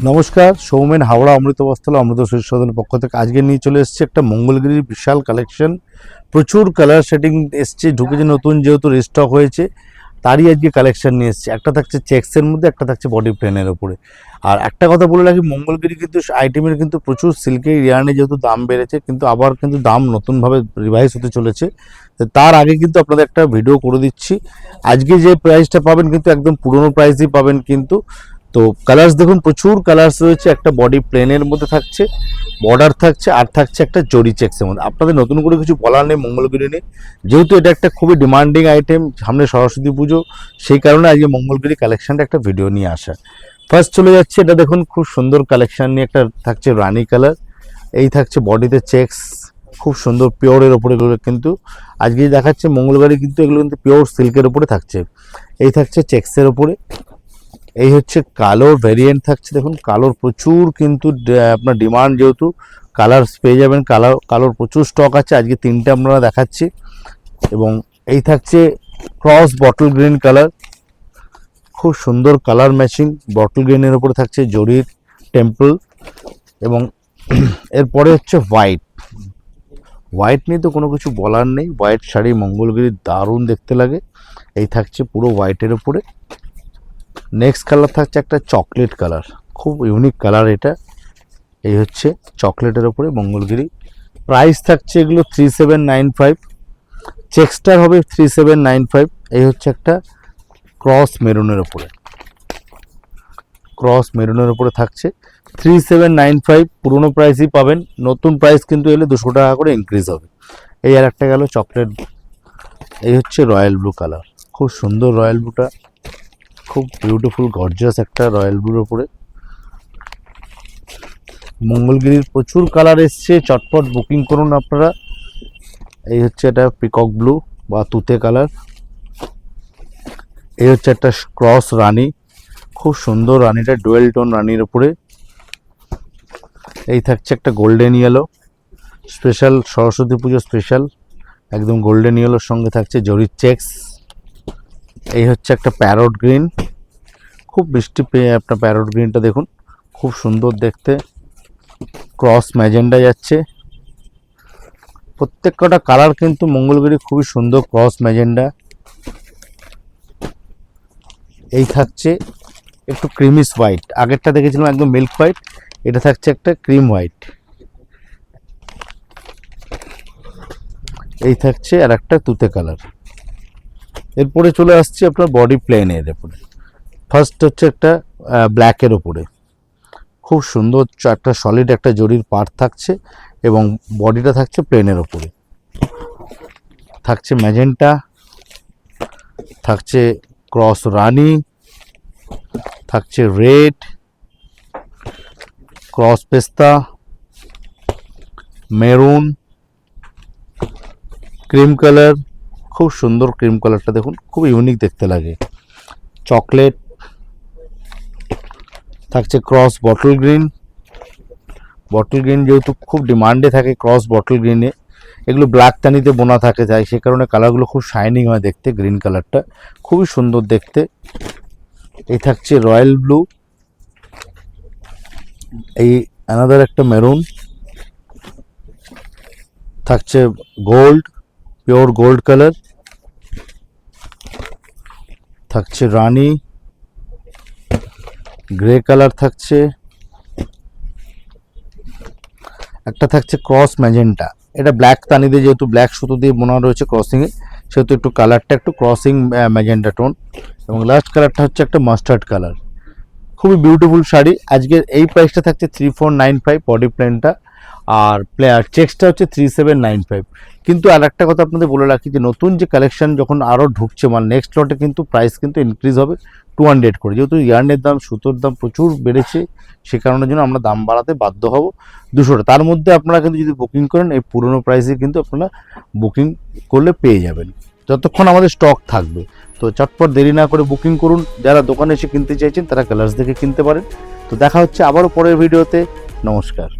নমস্কার, সৌমেন হাওড়া অমৃত বস্ত্রালয় অমৃত শীর্ষদলের পক্ষ থেকে আজকে নিয়ে চলে এসেছে একটা মঙ্গলগিরির বিশাল কালেকশন। প্রচুর কালার সেটিং এসছে, ঢুকেছে নতুন, যেহেতু রিস্টক হয়েছে তারই আজকে কালেকশন নিয়ে এসছে। একটা থাকছে চেক্সের মধ্যে, একটা থাকছে বডি প্লেনের উপরে। আর একটা কথা বলে রাখি, মঙ্গলগিরি কিন্তু আইটেমের কিন্তু প্রচুর সিল্কের ইয়ার্নে যেহেতু দাম বেড়েছে, কিন্তু আবার কিন্তু দাম নতুনভাবে রিভাইজ হতে চলেছে। তার আগে কিন্তু আপনাদের একটা ভিডিও করে দিচ্ছি। আজকে যে প্রাইসটা পাবেন কিন্তু একদম পুরনো প্রাইসই পাবেন কিন্তু। তো কালার্স দেখুন, প্রচুর কালার্স রয়েছে। একটা বডি প্লেনের মধ্যে থাকছে, বর্ডার থাকছে, আর থাকছে একটা জরি চেক্সের মধ্যে। আপনাদের নতুন করে কিছু বলার নেই মঙ্গলগিরি নিয়ে, যেহেতু এটা একটা খুবই ডিমান্ডিং আইটেম, সামনে সরস্বতী পুজো, সেই কারণে আজকে মঙ্গলগিরি কালেকশনটা একটা ভিডিও নিয়ে আসা। ফার্স্ট চলে যাচ্ছে, এটা দেখুন খুব সুন্দর কালেকশন নিয়ে। একটা থাকছে রানি কালার, এই থাকছে বডিতে চেক্স, খুব সুন্দর পিওরের ওপরে। এগুলো কিন্তু আজকে দেখাচ্ছে মঙ্গলবারে, কিন্তু এগুলো কিন্তু পিওর সিল্কের ওপরে থাকছে। এই থাকছে চেক্সের ওপরে। এই হচ্ছে কালোর ভ্যারিয়েন্ট থাকছে, দেখুন কালোর প্রচুর কিন্তু আপনার ডিমান্ড, যেহেতু কালার পেয়ে যাবেন। কালোর প্রচুর স্টক আছে, আজকে তিনটে আপনারা দেখাচ্ছি। এবং এই থাকছে ক্রস বটল গ্রিন কালার, খুব সুন্দর কালার ম্যাচিং। বটল গ্রিনের উপরে থাকছে জরির টেম্পল। এবং এরপরে হচ্ছে হোয়াইট নিয়ে তো কোনো কিছু বলার নেই। হোয়াইট শাড়ি মঙ্গলগিরির দারুণ দেখতে লাগে। এই থাকছে পুরো হোয়াইটের উপরে। নেক্সট কালার থাকছে একটা চকলেট কালার, খুব ইউনিক কালার এটা। এই হচ্ছে চকলেটের ওপরে মঙ্গলগিরি। প্রাইস থাকছে এগুলো 3795, চেক্সটার হবে 3795। এই হচ্ছে একটা ক্রস মেরুনের উপরে থাকছে 3795। পুরনো প্রাইসই পাবেন, নতুন প্রাইস কিন্তু এলে 200 টাকা করে ইনক্রিজ হবে। এই আর একটা গেল চকলেট। এই হচ্ছে রয়্যাল ব্লু কালার, খুব সুন্দর রয়্যাল ব্লুটা, খুব বিউটিফুল গর্জিয়াস একটা রয়্যাল ব্লুর উপরে। মঙ্গলগিরির প্রচুর কালার এসছে, চটপট বুকিং করুন আপনারা। এই হচ্ছে এটা পিকক ব্লু বা তুতে কালার। এই হচ্ছে একটা ক্রস রানী, খুব সুন্দর রানীটা, ডুয়েল টোন রানীর উপরে। এই থাকছে একটা গোল্ডেন ইয়েলো, স্পেশাল সরস্বতী পুজো স্পেশাল, একদম গোল্ডেন ইয়েলোর সঙ্গে থাকছে জরির চেক্স। এই হচ্ছে একটা প্যারট গ্রিন, খুব বৃষ্টি পেয়ে আপনার প্যারট গ্রিনটা দেখুন, খুব সুন্দর দেখতে। ক্রস ম্যাজেন্ডা যাচ্ছে, প্রত্যেকটা কালার কিন্তু মঙ্গলগিরি খুবই সুন্দর ক্রস ম্যাজেন্ডা। এই থাকছে একটু ক্রিমিস হোয়াইট, আগেরটা দেখেছিলাম একদম মিল্ক হোয়াইট, এটা থাকছে একটা ক্রিম হোয়াইট। এই থাকছে আর একটা তুতে কালার। এরপরে চলে আসছে আপনার বডি প্লেনের উপরে। ফার্স্ট হচ্ছে একটা ব্ল্যাকের ওপরে, খুব সুন্দর একটা সলিড একটা জরির পার্ট থাকছে, এবং বডিটা থাকছে প্লেনের ওপরে। থাকছে ম্যাজেন্টা, থাকছে ক্রস রানি, থাকছে রেড, ক্রস পেস্তা, মেরুন, ক্রিম কালার, খুব সুন্দর ক্রিম কালারটা দেখুন, খুব ইউনিক দেখতে লাগে। চকলেট, থাকছে ক্রস বটল গ্রিন। যেহেতু খুব ডিমান্ডে থাকে ক্রস বটল গ্রিনে, এগুলো ব্ল্যাক তানিতে বোনা থাকে, তাই সে কারণে কালারগুলো খুব শাইনিং হয় দেখতে। গ্রিন কালারটা খুবই সুন্দর দেখতে। এই থাকছে রয়্যাল ব্লু, এই অ্যানাদার একটা মেরুন, থাকছে গোল্ড, পিওর গোল্ড কালার, থাকছে রানি, গ্রে কালার থাকছে, একটা থাকছে ক্রস ম্যাজেন্টা। এটা ব্ল্যাক তানিতে, যেহেতু ব্ল্যাক সুতো দিয়ে বোনা রয়েছে ক্রসিংয়ে, সেহেতু একটু কালারটা একটু ক্রসিং ম্যাজেন্টা টোন। এবং লাস্ট কালারটা হচ্ছে একটা মাস্টার্ড কালার, খুবই বিউটিফুল শাড়ি। আজকের এই প্রাইসটা থাকছে 3495 বডি প্লেনটা, আর চেক্সটা হচ্ছে 3795। কিন্তু আর একটা কথা আপনাদের বলে রাখি, যে নতুন যে কালেকশন যখন আরও ঢুকছে, মানে নেক্সট লটে কিন্তু প্রাইস কিন্তু ইনক্রিজ হবে 200 করে, যেহেতু ইয়ার্নের দাম, সুতোর দাম প্রচুর বেড়েছে, সে কারণের জন্য আমরা দাম বাড়াতে বাধ্য হব 200 তার মধ্যে আপনারা কিন্তু যদি বুকিং করেন, এই পুরনো প্রাইসে কিন্তু আপনারা বুকিং করলে পেয়ে যাবেন, যতক্ষণ আমাদের স্টক থাকবে। তো চটপট দেরি না করে বুকিং করুন। যারা দোকানে এসে কিনতে চাইছেন তারা কালার্স দেখে কিনতে পারেন। তো দেখা হচ্ছে আবারও পরের ভিডিওতে। নমস্কার।